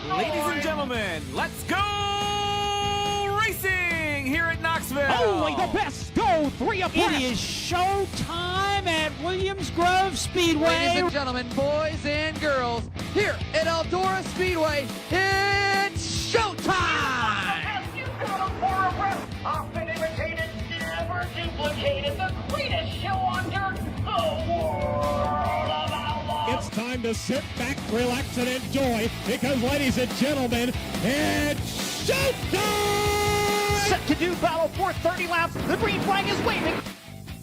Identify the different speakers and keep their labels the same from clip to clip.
Speaker 1: Ladies and gentlemen, let's go racing here at Knoxville.
Speaker 2: Only the best go 3 abreast.
Speaker 3: It is show time at Williams Grove Speedway.
Speaker 4: Ladies and gentlemen, boys and girls, here at Eldora Speedway, it's showtime!
Speaker 5: Often imitated, never duplicated, the greatest show on dirt, the world of outlaws.
Speaker 2: It's time to sit back, relax, and enjoy because, ladies and gentlemen, it's showtime!
Speaker 3: Set to do battle for 30 laps. The green flag is waving.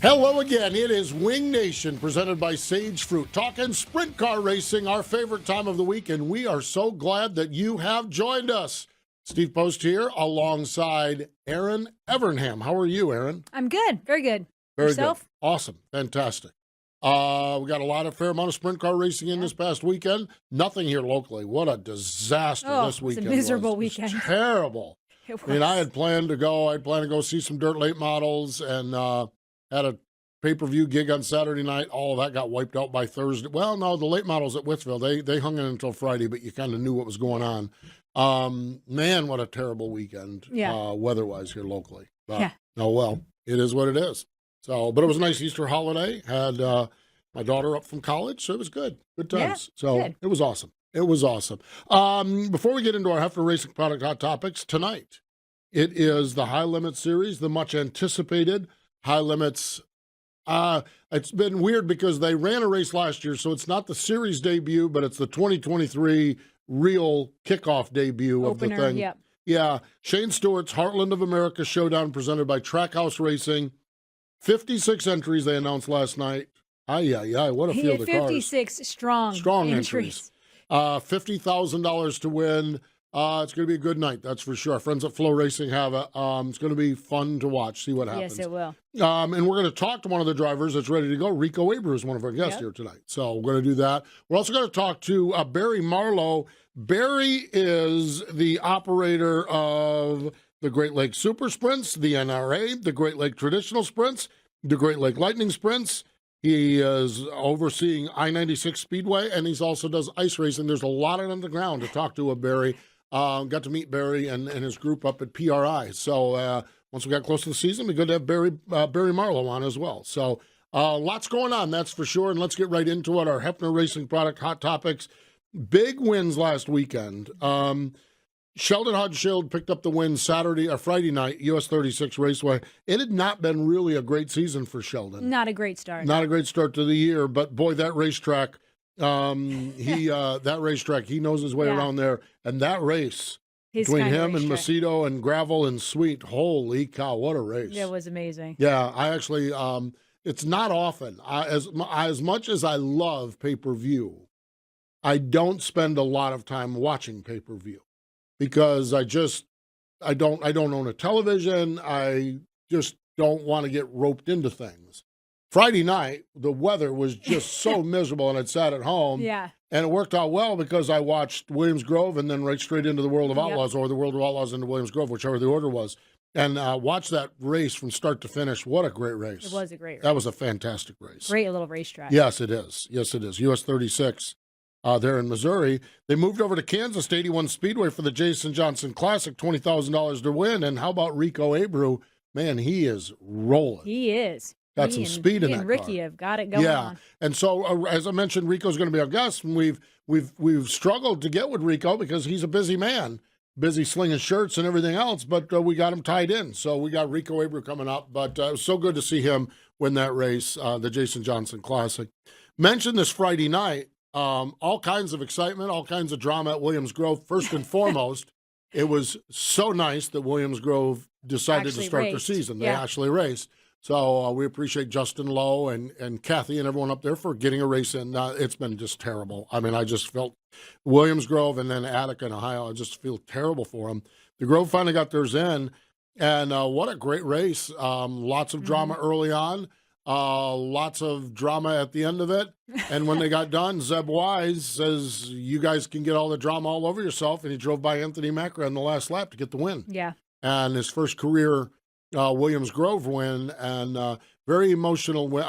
Speaker 6: Hello again. It is Wing Nation presented by Sage Fruit. Talking sprint car racing, our favorite time of the week, and we are so glad that you have joined us. Steve Post here alongside Erin Evernham. How are you, Erin?
Speaker 7: I'm good. Very good.
Speaker 6: Very
Speaker 7: Yourself?
Speaker 6: good. Awesome. Fantastic. We got a fair amount of sprint car racing in this past weekend. Nothing here locally. What a disaster this weekend
Speaker 7: was. It's a miserable
Speaker 6: was.
Speaker 7: weekend.
Speaker 6: It was terrible.
Speaker 7: It was.
Speaker 6: I mean, I had planned to go see some dirt late models and had a pay-per-view gig on Saturday night. All of that got wiped out by Thursday. Well, no, the late models at Whitsville, they hung in until Friday, but you kind of knew what was going on. Man, what a terrible weekend weather-wise here locally. But, oh, well, it is what it is. So, but it was a nice Easter holiday. Had my daughter up from college, so it was good. Good times.
Speaker 7: Good.
Speaker 6: It was awesome. It was awesome. Before we get into our Hefner Racing Product Hot Topics, tonight it is the High Limits Series, the much-anticipated High Limits. It's been weird because they ran a race last year, so it's not the series debut, but it's the 2023 real kickoff debut
Speaker 7: Opener,
Speaker 6: of the thing.
Speaker 7: Yep.
Speaker 6: Yeah, Shane Stewart's Heartland of America Showdown presented by Trackhouse Racing. 56 entries they announced last night. What a field of cars.
Speaker 7: 56 strong
Speaker 6: entries. $50,000 to win. It's going to be a good night, that's for sure. Our friends at Flow Racing have it. It's going to be fun to watch, see what happens.
Speaker 7: Yes, it will.
Speaker 6: And we're going to talk to one of the drivers that's ready to go. Rico Abreu is one of our guests here tonight. So we're going to do that. We're also going to talk to Barry Marlow. Barry is the operator of the Great Lake Super Sprints, the NRA, the Great Lake Traditional Sprints, the Great Lake Lightning Sprints. He is overseeing I-96 Speedway, and he also does ice racing. There's a lot on the ground to talk to Barry. Got to meet Barry and his group up at PRI. So once we got close to the season, we're good to have Barry Marlow on as well. So lots going on, that's for sure. And let's get right into it. Our Hefner Racing Product Hot Topics. Big wins last weekend. Sheldon Hodgshield picked up the win Friday night, US 36 Raceway. It had not been really a great season for Sheldon.
Speaker 7: Not a great start.
Speaker 6: Not a great start to the year, but boy, that racetrack, that racetrack, he knows his way around there. And that race between him and Macedo and Gravel and Sweet, holy cow, what a race.
Speaker 7: It was amazing.
Speaker 6: Yeah, I actually, it's not often. As much as I love pay-per-view, I don't spend a lot of time watching pay-per-view because I don't own a television. I just don't want to get roped into things. Friday night, the weather was just so miserable, and I'd sat at home.
Speaker 7: Yeah.
Speaker 6: And it worked out well because I watched Williams Grove and then right straight into the World of Outlaws, or the World of Outlaws into Williams Grove, whichever the order was, and watched that race from start to finish. What a great race.
Speaker 7: It was a great race.
Speaker 6: That was a fantastic race.
Speaker 7: Great little racetrack.
Speaker 6: Yes, it is. Yes, it is. US 36 there in Missouri. They moved over to Kansas 81 Speedway for the Jason Johnson Classic, $20,000 to win. And how about Rico Abreu? Man, he is rolling.
Speaker 7: He is.
Speaker 6: Got some speed in that car.
Speaker 7: Ricky have got it going on.
Speaker 6: And so, as I mentioned, Rico's going to be our guest, and we've struggled to get with Rico because he's a busy man, busy slinging shirts and everything else, but we got him tied in. So we got Rico Abreu coming up, but it was so good to see him win that race, the Jason Johnson Classic. Mentioned this Friday night, all kinds of excitement, all kinds of drama at Williams Grove. First and foremost, it was so nice that Williams Grove decided to start their season. They actually raced. So we appreciate Justin Lowe and Kathy and everyone up there for getting a race in. It's been just terrible. I mean, I just felt Williams Grove and then Attica in Ohio, I just feel terrible for them. The Grove finally got theirs in, and what a great race. Lots of drama early on, lots of drama at the end of it. And when they got done, Zeb Wise says, you guys can get all the drama all over yourself, and he drove by Anthony Macra in the last lap to get the win.
Speaker 7: Yeah.
Speaker 6: And his first career Williams Grove win, and very emotional win.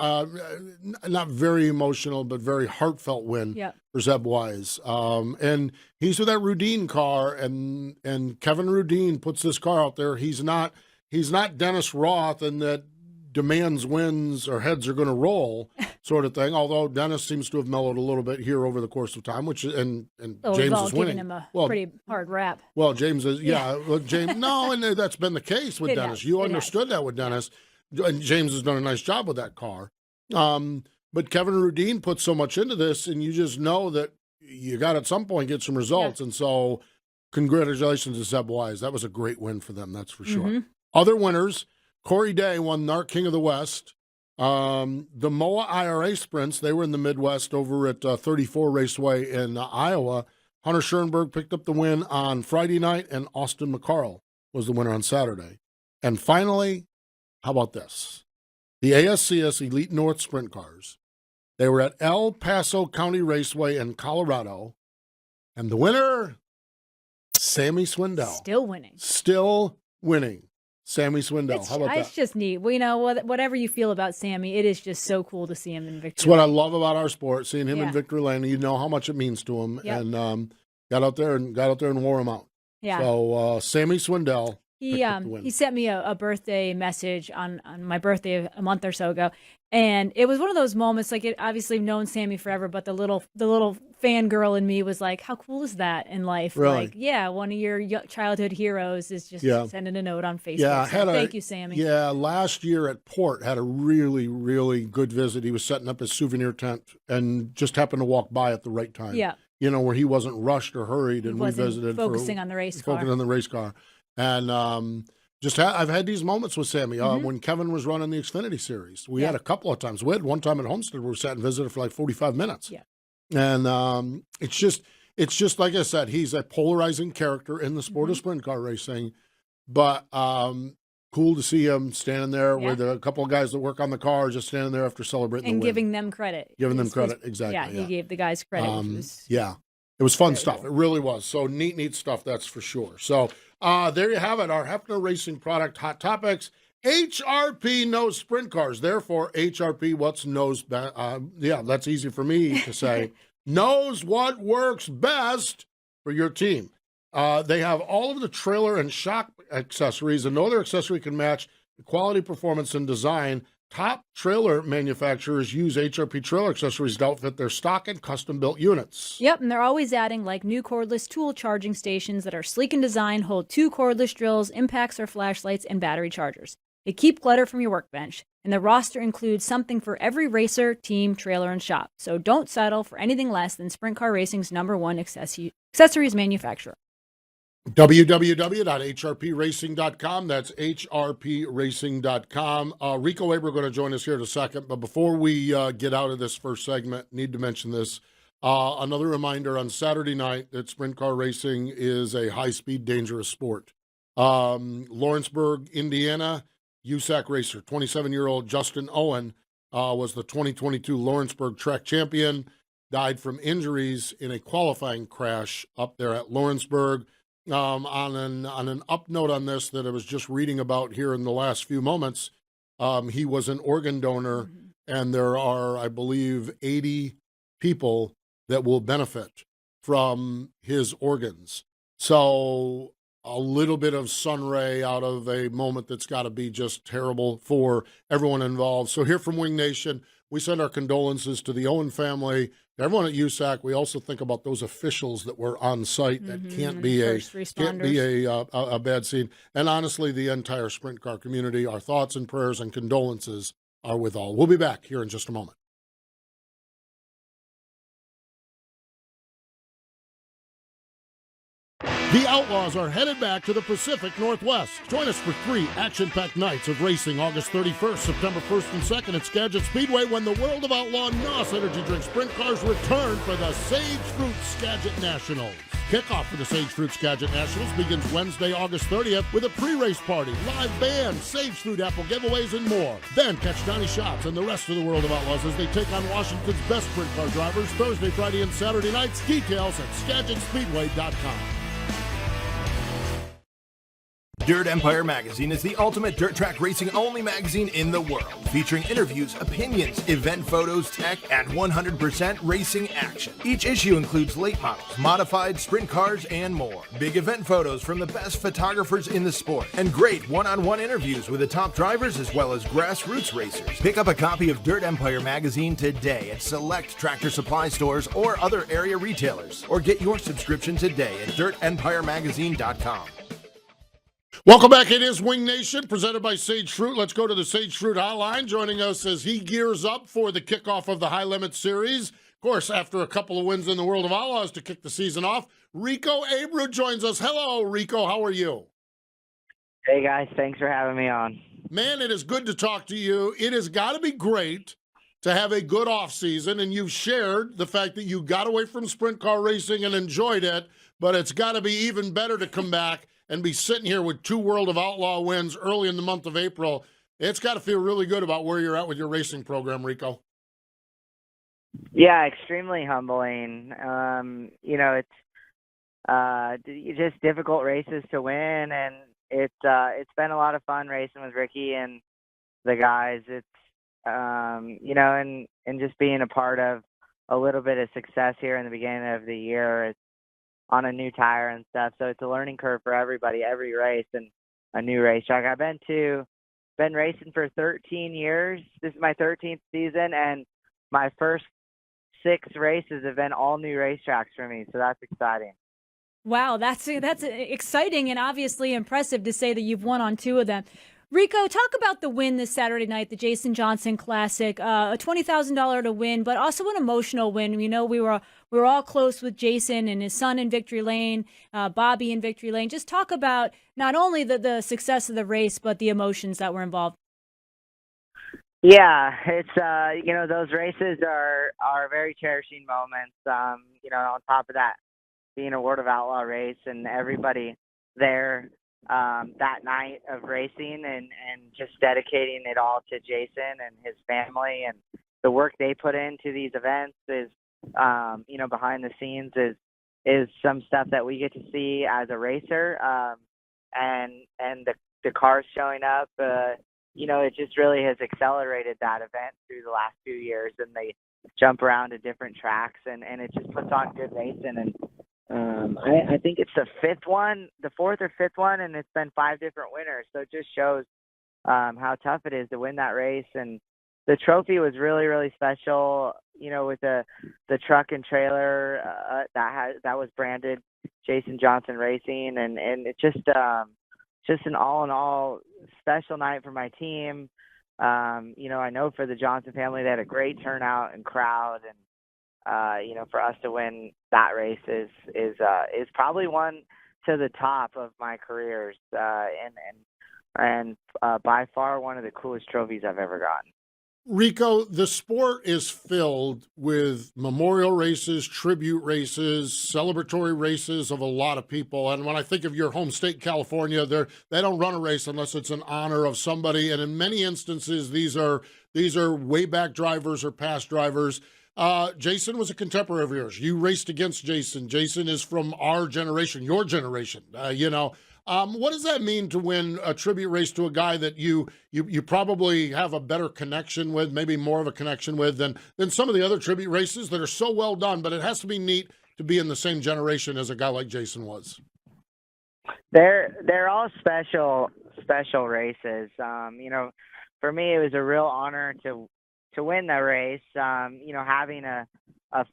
Speaker 6: Not very emotional, but very heartfelt win for Zeb Wise. And he's with that Rudine car, and Kevin Rudine puts this car out there. He's not Dennis Roth, and that demands wins or heads are going to roll sort of thing. Although Dennis seems to have mellowed a little bit here over the course of time, which and James is winning.
Speaker 7: Him a pretty hard rap.
Speaker 6: Well, James is James. No, and that's been the case with Dennis. You understood that with Dennis, and James has done a nice job with that car. But Kevin Rudine put so much into this, and you just know that you got at some point get some results, and so congratulations to Zeb Wise. That was a great win for them, that's for sure. Other winners. Corey Day won NARC King of the West. The MOA IRA sprints, they were in the Midwest over at 34 Raceway in Iowa. Hunter Schoenberg picked up the win on Friday night, and Austin McCarl was the winner on Saturday. And finally, how about this? The ASCS Elite North Sprint Cars. They were at El Paso County Raceway in Colorado. And the winner, Sammy Swindell. Still winning. Sammy Swindell. How about that?
Speaker 7: It's just neat. Well, whatever you feel about Sammy, it is just so cool to see him in victory.
Speaker 6: It's what I love about our sport, seeing him in victory lane. You know how much it means to him, and got out there and wore him out. Yeah. So Sammy Swindell.
Speaker 7: He sent me a birthday message on my birthday a month or so ago, and it was one of those moments. Like, it obviously known Sammy forever, but the little fangirl in me was like, "How cool is that in life?"
Speaker 6: Really?
Speaker 7: Like, one of your childhood heroes is just sending a note on Facebook.
Speaker 6: Yeah,
Speaker 7: thank you, Sammy.
Speaker 6: Yeah, last year at Port had a really, really good visit. He was setting up his souvenir tent and just happened to walk by at the right time.
Speaker 7: Yeah,
Speaker 6: where he wasn't rushed or hurried, and we visited
Speaker 7: focusing on the race car.
Speaker 6: And I've had these moments with Sammy. When Kevin was running the Xfinity Series, we had a couple of times. We had one time at Homestead where we sat and visited for like 45 minutes. Yeah. And it's just like I said, he's a polarizing character in the sport of sprint car racing. But cool to see him standing there with a couple of guys that work on the car, just standing there after celebrating the win.
Speaker 7: And giving them credit.
Speaker 6: Exactly.
Speaker 7: Yeah, he gave the guys credit.
Speaker 6: It was fun stuff. It really was. So neat stuff, that's for sure. So there you have it, our Hefner Racing product hot topics. HRP knows sprint cars. Therefore, HRP knows best. That's easy for me to say. Knows what works best for your team. They have all of the trailer and shock accessories, and no other accessory can match the quality, performance, and design. Top trailer manufacturers use HRP trailer accessories to outfit their stock and custom-built units.
Speaker 7: Yep, and they're always adding new cordless tool charging stations that are sleek in design, hold 2 cordless drills, impacts or flashlights, and battery chargers. They keep clutter from your workbench, and the roster includes something for every racer, team, trailer, and shop. So don't settle for anything less than Sprint Car Racing's #1 accessories manufacturer.
Speaker 6: www.hrpracing.com. That's hrpracing.com. Rico Abreu going to join us here in a second. But before we get out of this first segment, need to mention this. Another reminder on Saturday night that sprint car racing is a high-speed, dangerous sport. Lawrenceburg, Indiana, USAC racer, 27-year-old Justin Owen was the 2022 Lawrenceburg track champion, died from injuries in a qualifying crash up there at Lawrenceburg. On an up note on this that I was just reading about here in the last few moments, he was an organ donor, and there are, I believe, 80 people that will benefit from his organs. So a little bit of sun ray out of a moment that's got to be just terrible for everyone involved. So here from Wing Nation, we send our condolences to the Owen family, to everyone at USAC. We also think about those officials that were on site. That can't be a bad scene. And honestly, the entire sprint car community, our thoughts and prayers and condolences are with all. We'll be back here in just a moment. The Outlaws are headed back to the Pacific Northwest. Join us for 3 action-packed nights of racing August 31st, September 1st and 2nd at Skagit Speedway when the World of Outlaw NOS Energy Drink Sprint Cars return for the Sage Fruit Skagit Nationals. Kickoff for the Sage Fruit Skagit Nationals begins Wednesday, August 30th with a pre-race party, live band, Sage Fruit apple giveaways, and more. Then catch Donnie Schatz and the rest of the World of Outlaws as they take on Washington's best sprint car drivers Thursday, Friday, and Saturday nights. Details at SkagitSpeedway.com.
Speaker 8: Dirt Empire Magazine is the ultimate dirt track racing only magazine in the world, featuring interviews, opinions, event photos, tech, and 100% racing action. Each issue includes late models, modified, sprint cars, and more. Big event photos from the best photographers in the sport, and great one-on-one interviews with the top drivers as well as grassroots racers. Pick up a copy of Dirt Empire Magazine today at select Tractor Supply stores or other area retailers, or get your subscription today at dirtempiremagazine.com.
Speaker 6: Welcome back. It is Wing Nation, presented by Sage Fruit. Let's go to the Sage Fruit hotline. Joining us as he gears up for the kickoff of the High Limit Series. Of course, after a couple of wins in the World of Outlaws to kick the season off, Rico Abreu joins us. Hello, Rico. How are you?
Speaker 9: Hey, guys. Thanks for having me on.
Speaker 6: Man, it is good to talk to you. It has got to be great to have a good offseason, and you've shared the fact that you got away from sprint car racing and enjoyed it, but it's got to be even better to come back and be sitting here with 2 World of Outlaw wins early in the month of April. It's got to feel really good about where you're at with your racing program, Rico.
Speaker 9: Yeah, extremely humbling. It's just difficult races to win, and it's been a lot of fun racing with Ricky and the guys. It's and just being a part of a little bit of success here in the beginning of the year. It's on a new tire and stuff, so it's a learning curve for everybody, every race, and a new racetrack. I've been racing for 13 years. This is my 13th season, and my first 6 races have been all new racetracks for me, so that's exciting.
Speaker 7: Wow, that's exciting and obviously impressive to say that you've won on 2 of them. Rico, talk about the win this Saturday night, the Jason Johnson Classic, a $20,000 to win, but also an emotional win. You know, we were all close with Jason and his son in Victory Lane, Bobby in Victory Lane. Just talk about not only the success of the race, but the emotions that were involved.
Speaker 9: Yeah, it's those races are very cherishing moments. On top of that, being a World of Outlaw race and everybody there that night of racing and just dedicating it all to Jason and his family, and the work they put into these events is behind the scenes is some stuff that we get to see as a racer, and the cars showing up, it just really has accelerated that event through the last few years, and they jump around to different tracks, and it just puts on good racing. And I think it's the 4th or 5th one, and it's been 5 different winners. So it just shows how tough it is to win that race. And the trophy was really, really special, with the truck and trailer that was branded Jason Johnson Racing. And it's just an all in all special night for my team. I know for the Johnson family, they had a great turnout and crowd, and for us to win that race is probably one to the top of my careers, and by far one of the coolest trophies I've ever gotten.
Speaker 6: Rico, the sport is filled with memorial races, tribute races, celebratory races of a lot of people. And when I think of your home state, California, they don't run a race unless it's in honor of somebody. And in many instances, these are way back drivers or past drivers. Jason was a contemporary of yours. You raced against Jason. Jason is from our generation, your generation. What does that mean to win a tribute race to a guy that you probably have a better connection with, maybe more of a connection with than some of the other tribute races that are so well done? But it has to be neat to be in the same generation as a guy like Jason was.
Speaker 9: They're all special races. For me, it was a real honor to win the race. Having a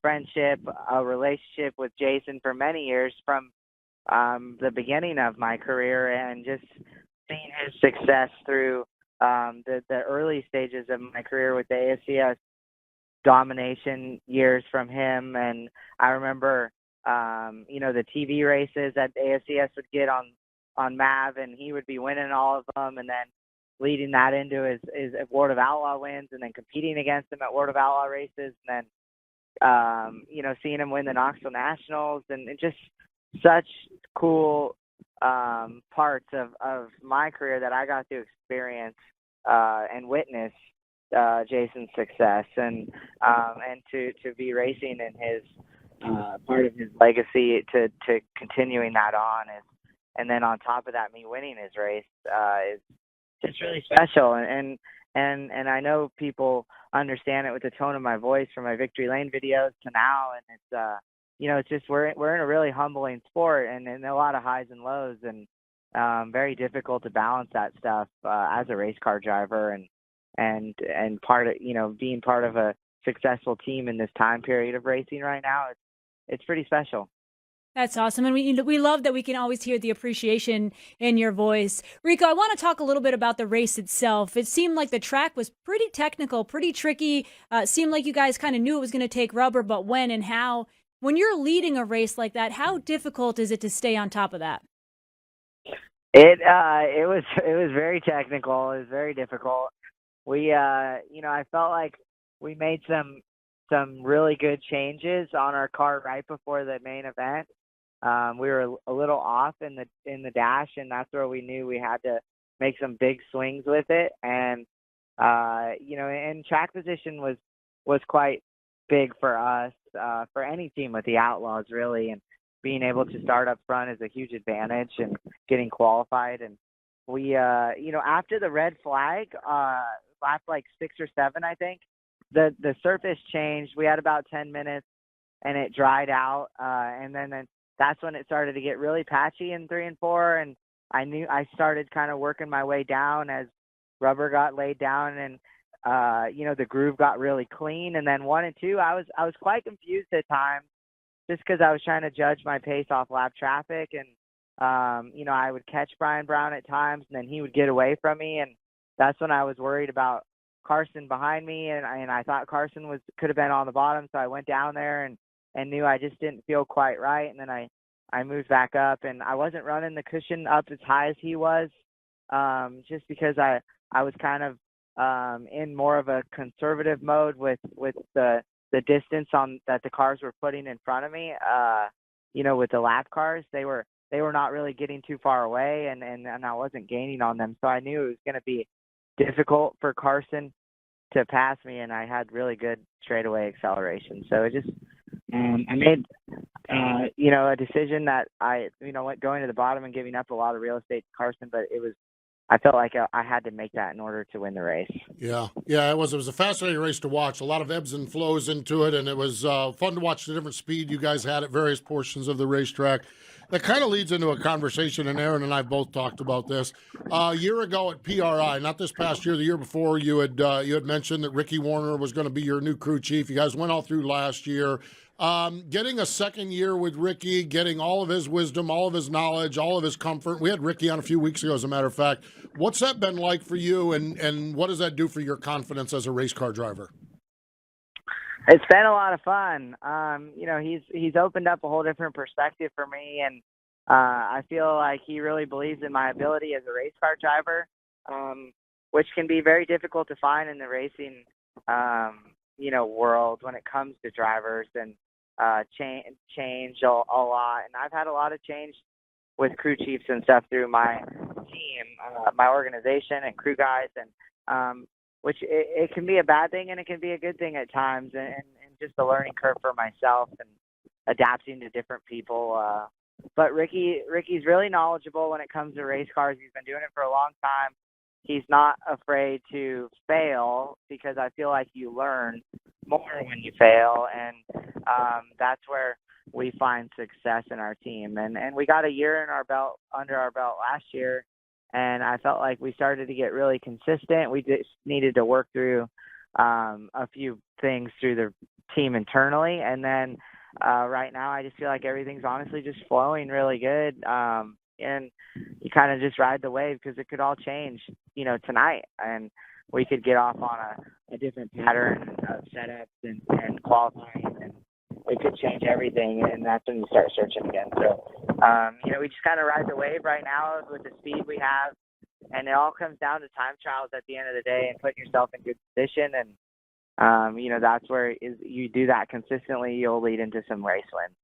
Speaker 9: friendship, a relationship with Jason for many years from the beginning of my career, and just seeing his success through the early stages of my career with the ASCS domination years from him. And I remember, the TV races that ASCS would get on MAV, and he would be winning all of them, and then leading that into his World of Outlaw wins, and then competing against him at World of Outlaw races, and then, seeing him win the Knoxville Nationals, and just such cool parts of my career that I got to experience and witness Jason's success, and to be racing in his part of his legacy, to continuing that on and then on top of that, me winning his race is just really special. And I know people understand it with the tone of my voice from my Victory Lane videos to now, and it's it's just we're in a really humbling sport, and a lot of highs and lows, and very difficult to balance that stuff as a race car driver, and part of being part of a successful team in this time period of racing right now. It's pretty special.
Speaker 7: That's awesome. And we love that we can always hear the appreciation in your voice. Rico, I want to talk a little bit about the race itself. It seemed like the track was pretty technical, pretty tricky. It seemed like you guys kind of knew it was going to take rubber, but when and how. When you're leading a race like that, how difficult is it to stay on top of that?
Speaker 9: It was very technical. It was very difficult. We I felt like we made some really good changes on our car right before the main event. We were a little off in the dash, and that's where we knew we had to make some big swings with it. And and track position was quite big for us, for any team with the Outlaws, really. And being able to start up front is a huge advantage, and getting qualified. And we, after the red flag, lap like 6 or 7, I think, the surface changed. We had about 10 minutes, and it dried out, and then that's when it started to get really patchy in 3 and 4, and I started kind of working my way down as rubber got laid down, and the groove got really clean. And then 1 and 2, I was quite confused at times, just because I was trying to judge my pace off lap traffic, and I would catch Brian Brown at times, and then he would get away from me, and that's when I was worried about Carson behind me, and I thought Carson could have been on the bottom, so I went down there and knew I just didn't feel quite right. And then I moved back up, and I wasn't running the cushion up as high as he was, just because I was kind of in more of a conservative mode with the distance that the cars were putting in front of me. With the lap cars, they were not really getting too far away, and I wasn't gaining on them, so I knew it was going to be difficult for Carson to pass me, and I had really good straightaway acceleration. So it just I made a decision that went going to the bottom and giving up a lot of real estate to Carson, but I felt like I had to make that in order to win the race.
Speaker 6: Yeah, it was a fascinating race to watch. A lot of ebbs and flows into it, and it was fun to watch the different speed you guys had at various portions of the racetrack. That kind of leads into a conversation, and Erin and I both talked about this. A year ago at PRI, not this past year, the year before, you had mentioned that Ricky Warner was going to be your new crew chief. You guys went all through last year. Getting a second year with Ricky, getting all of his wisdom, all of his knowledge, all of his comfort. We had Ricky on a few weeks ago, as a matter of fact. What's that been like for you, and what does that do for your confidence as a race car driver?
Speaker 9: It's been a lot of fun. He's opened up a whole different perspective for me, and I feel like he really believes in my ability as a race car driver, which can be very difficult to find in the racing, world when it comes to drivers, and change a lot. And I've had a lot of change with crew chiefs and stuff through my team, my organization, and crew guys, and which it can be a bad thing and it can be a good thing at times, and just a learning curve for myself and adapting to different people. But Ricky's really knowledgeable when it comes to race cars. He's been doing it for a long time. He's not afraid to fail, because I feel like you learn more when you fail, and that's where we find success in our team. And we got a year under our belt last year, and I felt like we started to get really consistent. We just needed to work through a few things through the team internally, and then right now I just feel like everything's honestly just flowing really good. And you kind of just ride the wave, because it could all change, tonight, and we could get off on a different pattern of setups and qualifying, and we could change everything, and that's when you start searching again. So, we just kind of ride the wave right now with the speed we have, and it all comes down to time trials at the end of the day and putting yourself in good position, and that's where you do that consistently, you'll lead into some race wins.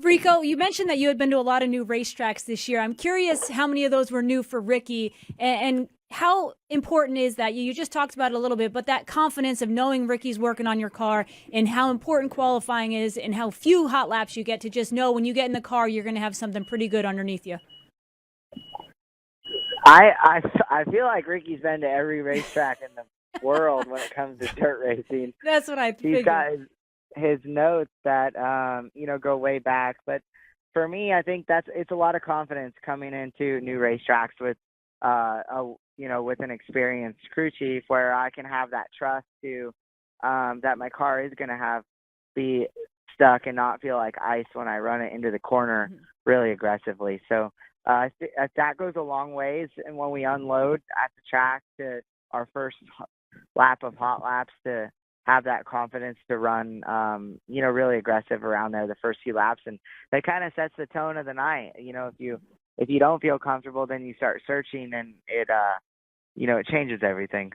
Speaker 7: Rico, you mentioned that you had been to a lot of new racetracks this year. I'm curious how many of those were new for Ricky, and how important is that? You just talked about it a little bit, but that confidence of knowing Ricky's working on your car, and how important qualifying is, and how few hot laps you get to just know when you get in the car, you're going to have something pretty good underneath you.
Speaker 9: I feel like Ricky's been to every racetrack in the world when it comes to dirt racing.
Speaker 7: That's what I figured.
Speaker 9: He's got his notes that go way back. But for me, I think it's a lot of confidence coming into new racetracks with with an experienced crew chief, where I can have that trust to that my car is going to be stuck and not feel like ice when I run it into the corner really aggressively. So that goes a long ways. And when we unload at the track to our first lap of hot laps, to have that confidence to run, really aggressive around there the first few laps, and that kind of sets the tone of the night. If you don't feel comfortable, then you start searching, and it changes everything.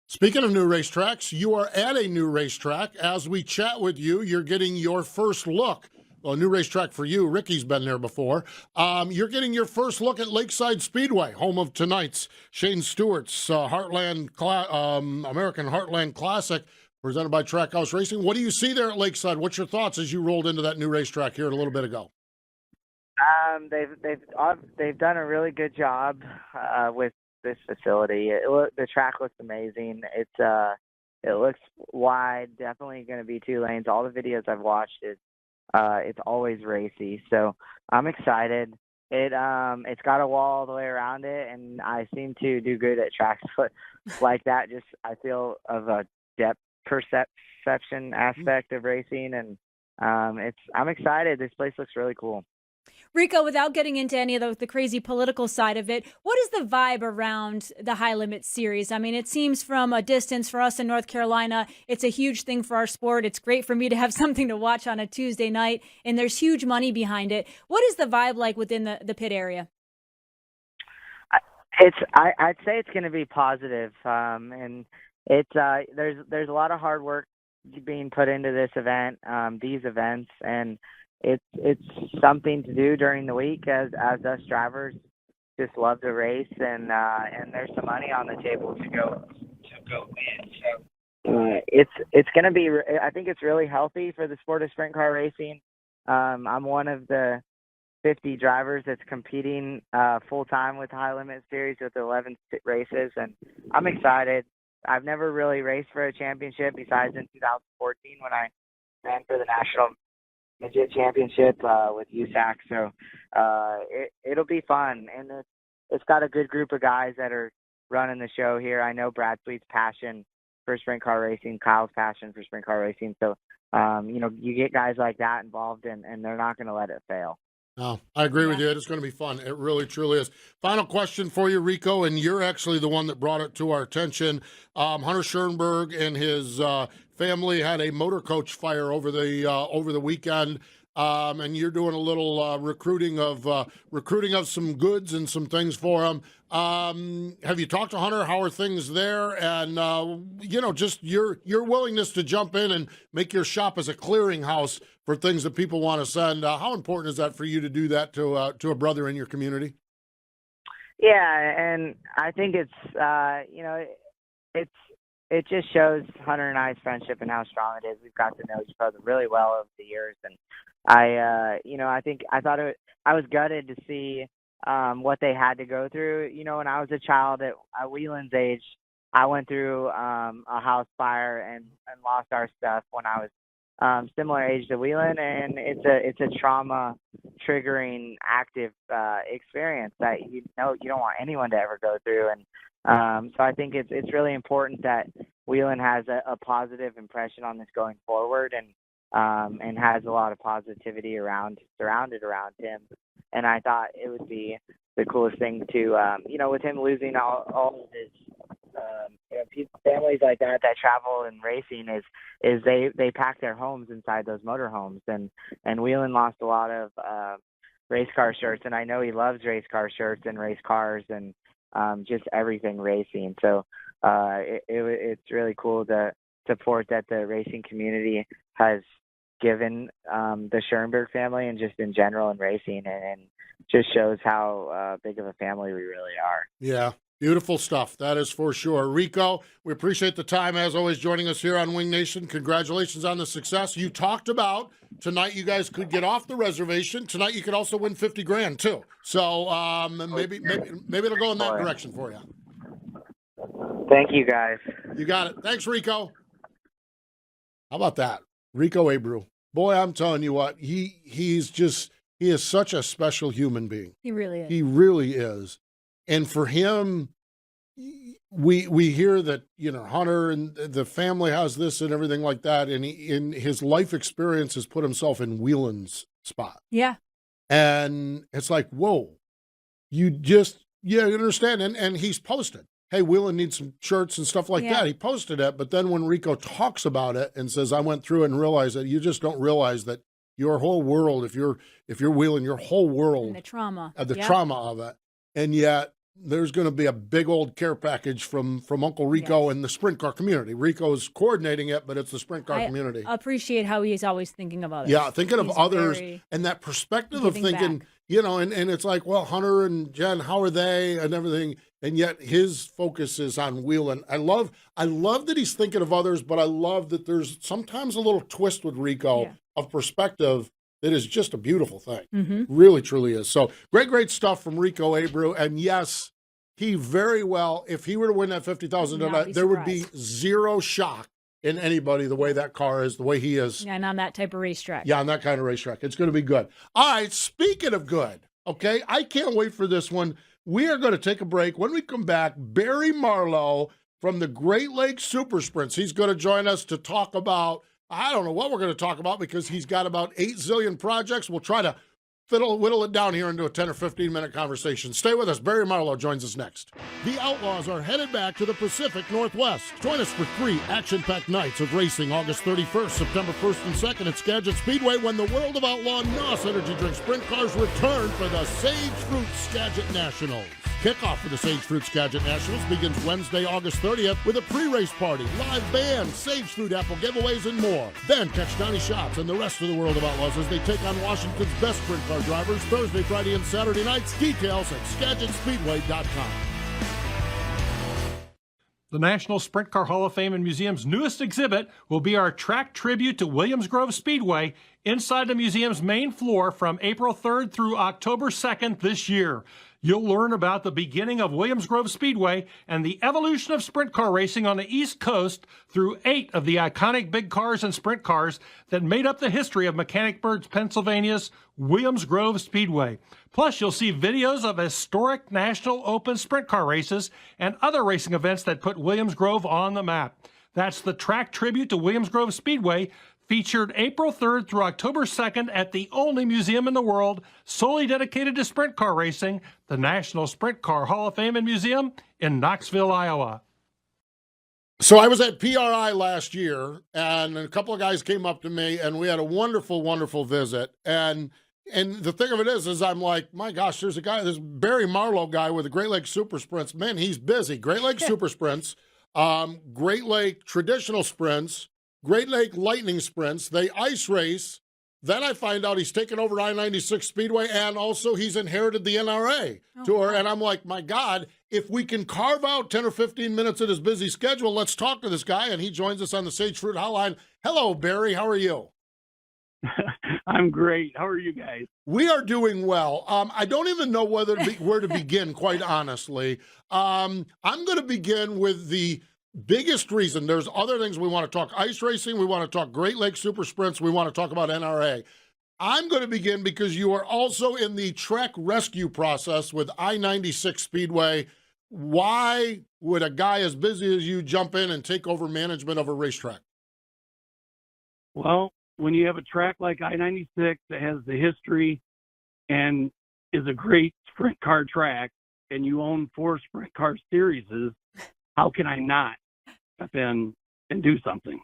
Speaker 6: Speaking of new racetracks, you are at a new racetrack. As we chat with you, you're getting your first look. Well, a new racetrack for you. Ricky's been there before. You're getting your first look at Lakeside Speedway, home of tonight's Shane Stewart's American Heartland Classic, presented by Trackhouse Racing. What do you see there at Lakeside? What's your thoughts as you rolled into that new racetrack here a little bit ago?
Speaker 9: They've done a really good job with this facility. The track looks amazing. It looks wide. Definitely going to be 2 lanes. All the videos I've watched it's always racy. So I'm excited. It's got a wall all the way around it, and I seem to do good at tracks like that. Just I feel of a depth perception aspect of racing, and I'm excited. This place looks really cool.
Speaker 7: Rico, without getting into any of the crazy political side of it, what is the vibe around the High Limit Series? I mean, it seems from a distance for us in North Carolina, it's a huge thing for our sport. It's great for me to have something to watch on a Tuesday night, and there's huge money behind it. What is the vibe like within the pit area?
Speaker 9: I'd say it's going to be positive, and there's a lot of hard work being put into this event, these events, and it's something to do during the week as us drivers just love to race, and there's some money on the table to go win. So it's going to be. I think it's really healthy for the sport of sprint car racing. I'm one of the 50 drivers that's competing full time with the High Limit Series with 11 races, and I'm excited. I've never really raced for a championship besides in 2014 when I ran for the National Midget Championship with USAC. So it'll be fun, and it's got a good group of guys that are running the show here. I know Brad Sweet's passion for sprint car racing, Kyle's passion for sprint car racing. So you get guys like that involved, and they're not going to let it fail.
Speaker 6: No, I agree with you. It's going to be fun. It really, truly is. Final question for you, Rico, and you're actually the one that brought it to our attention. Hunter Schoenberg and his family had a motor coach fire over the weekend, and you're doing a little recruiting of some goods and some things for him. Have you talked to Hunter? How are things there? And just your willingness to jump in and make your shop as a clearinghouse for things that people want to send. How important is that for you to do that to a brother in your community?
Speaker 9: Yeah, and I think it just shows Hunter and I's friendship and how strong it is. We've got to know each other really well over the years, and I was gutted to see what they had to go through. When I was a child at Whelan's age, I went through a house fire and lost our stuff when I was similar age to Whelan, and it's a trauma triggering active experience that you don't want anyone to ever go through. And so I think it's really important that Whelan has a positive impression on this going forward, and has a lot of positivity surrounded around him. And I thought it would be the coolest thing to with him losing all of his families like that travel in racing is they pack their homes inside those motorhomes, and Whelan lost a lot of race car shirts, and I know he loves race car shirts and race cars and just everything racing. So it's really cool the support that the racing community has given the Schoenberg family and just in general in racing, and just shows how big of a family we really are.
Speaker 6: Yeah, Beautiful stuff. That is for sure. Rico, we appreciate the time, as always, joining us here on Wing Nation. Congratulations on the success. You talked about tonight you guys could get off the reservation. Tonight you could also win $50,000 too. So maybe it'll go in that direction for you.
Speaker 9: Thank you, guys.
Speaker 6: You got it. Thanks, Rico. How about that? Rico Abreu. Boy, I'm telling you what, he is such a special human being.
Speaker 7: He really is.
Speaker 6: He really is. And for him, we hear that, Hunter and the family has this and everything like that. And in his life experience has put himself in Whelan's spot.
Speaker 7: Yeah.
Speaker 6: And it's like, whoa, you understand. And he's posted, hey, Whelan needs some shirts and stuff like that. He posted it. But then when Rico talks about it and says, I went through it and realized that you just don't realize that your whole world, if you're Whelan, your whole world,
Speaker 7: And the trauma.
Speaker 6: trauma of it. And yet there's going to be a big old care package from Uncle Rico and the sprint car community. Rico's coordinating it, but it's the sprint car community.
Speaker 7: I appreciate how he's always thinking of others.
Speaker 6: Yeah, thinking of others and that perspective of thinking,
Speaker 7: back.
Speaker 6: And it's like, well, Hunter and Jen, how are they and everything? And yet his focus is on Whelan. I love that he's thinking of others, but I love that there's sometimes a little twist with Rico of perspective. It is just a beautiful thing.
Speaker 7: Mm-hmm.
Speaker 6: Really, truly is. So great stuff from Rico Abreu. And yes, he very well, if he were to win that $50,000, there would be zero shock in anybody the way that car is, the way he is.
Speaker 7: Yeah, and on that type of racetrack.
Speaker 6: Yeah, on that kind of racetrack. It's going to be good. All right, speaking of good, okay, I can't wait for this one. We are going to take a break. When we come back, Barry Marlow from the Great Lakes Super Sprints. He's going to join us to talk about, I don't know what we're going to talk about because he's got about 8 zillion projects. We'll try to whittle it down here into a 10 or 15-minute conversation. Stay with us. Barry Marlow joins us next. The Outlaws are headed back to the Pacific Northwest. Join us for 3 action-packed nights of racing August 31st, September 1st and 2nd at Skagit Speedway when the World of Outlaw NOS Energy Drink Sprint Cars return for the Sage Fruit Skagit Nationals. Kickoff for the Sage Fruit Skagit Nationals begins Wednesday, August 30th with a pre-race party, live band, Sage Fruit apple giveaways, and more. Then catch Donnie Schatz and the rest of the World of Outlaws as they take on Washington's best sprint car drivers Thursday, Friday, and Saturday nights. Details at SkagitSpeedway.com.
Speaker 10: The National Sprint Car Hall of Fame and Museum's newest exhibit will be our track tribute to Williams Grove Speedway inside the museum's main floor from April 3rd through October 2nd this year. You'll learn about the beginning of Williams Grove Speedway and the evolution of sprint car racing on the East Coast through 8 of the iconic big cars and sprint cars that made up the history of Mechanicsburg, Pennsylvania's Williams Grove Speedway. Plus, you'll see videos of historic National Open sprint car races and other racing events that put Williams Grove on the map. That's the track tribute to Williams Grove Speedway, featured April 3rd through October 2nd at the only museum in the world solely dedicated to sprint car racing, the National Sprint Car Hall of Fame and Museum in Knoxville, Iowa.
Speaker 6: So I was at PRI last year, and a couple of guys came up to me, and we had a wonderful, wonderful visit. And the thing of it is I'm like, my gosh, there's a guy, this Barry Marlow guy with the Great Lakes Super Sprints. Man, he's busy. Great Lakes Super Sprints, Great Lake Traditional Sprints, Great Lake Lightning Sprints. They ice race. Then I find out he's taken over I-96 Speedway, and also he's inherited the NRA tour. And I'm like, my God, if we can carve out 10 or 15 minutes in his busy schedule, let's talk to this guy. And he joins us on the Sage Fruit Hotline. Hello, Barry. How are you?
Speaker 11: I'm great. How are you guys?
Speaker 6: We are doing well. I don't even know where to begin, quite honestly. I'm going to begin with the biggest reason. There's other things we want to talk. Ice racing. We want to talk Great Lakes Super Sprints. We want to talk about NRA. I'm going to begin because you are also in the track rescue process with I-96 Speedway. Why would a guy as busy as you jump in and take over management of a racetrack?
Speaker 11: Well, when you have a track like I-96 that has the history and is a great sprint car track, and you own 4 sprint car series, how can I not step in and do something?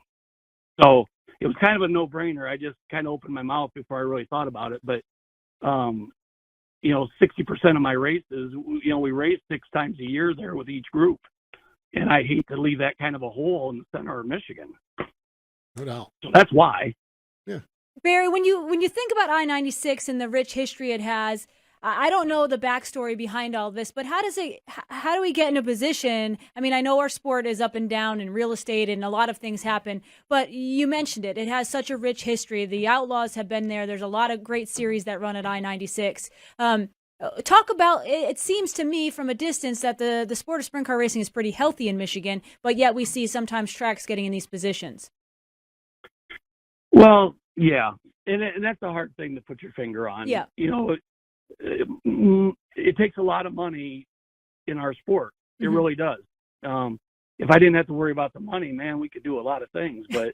Speaker 11: So it was kind of a no-brainer. I just kind of opened my mouth before I really thought about it. But, 60% of my races, we race 6 times a year there with each group. And I hate to leave that kind of a hole in the center of Michigan.
Speaker 6: No doubt.
Speaker 11: So that's why.
Speaker 6: Yeah.
Speaker 7: Barry, when you think about I-96 and the rich history it has, I don't know the backstory behind all this, but how do we get in a position? I mean, I know our sport is up and down in real estate and a lot of things happen, but you mentioned it. It has such a rich history. The Outlaws have been there. There's a lot of great series that run at I-96. Talk about, it seems to me from a distance that the sport of sprint car racing is pretty healthy in Michigan, but yet we see sometimes tracks getting in these positions.
Speaker 11: Well, yeah. And that's a hard thing to put your finger on.
Speaker 7: Yeah.
Speaker 11: You know, it takes a lot of money in our sport. It really does. If I didn't have to worry about the money, man, we could do a lot of things. But,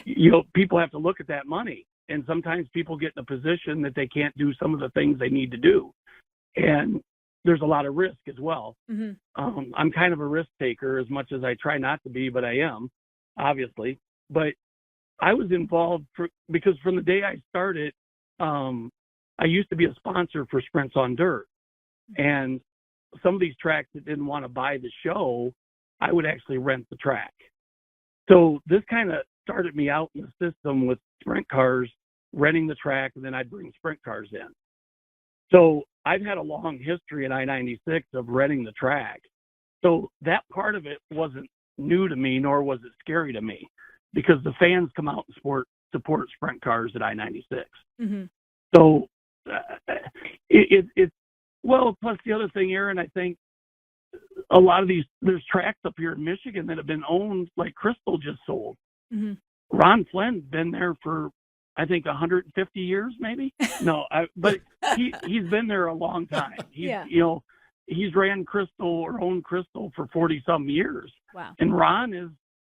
Speaker 11: you know, people have to look at that money. And sometimes people get in a position that they can't do some of the things they need to do. And there's a lot of risk as well. I'm kind of a risk taker as much as I try not to be, but I am, obviously. But I was involved because from the day I started, I used to be a sponsor for Sprints on Dirt. And some of these tracks that didn't want to buy the show, I would actually rent the track. So this kind of started me out in the system with sprint cars, renting the track, and then I'd bring sprint cars in. So I've had a long history at I-96 of renting the track. So that part of it wasn't new to me, nor was it scary to me, because the fans come out and support sprint cars at I-96. So it's well, plus the other thing, Erin, I think a lot of there's tracks up here in Michigan that have been owned, like Crystal just sold. Ron Flynn's been there for, I think, 150 years, maybe. No, but he's been there a long time. You know, he's ran Crystal or owned Crystal for 40-some years.
Speaker 7: Wow.
Speaker 11: And Ron is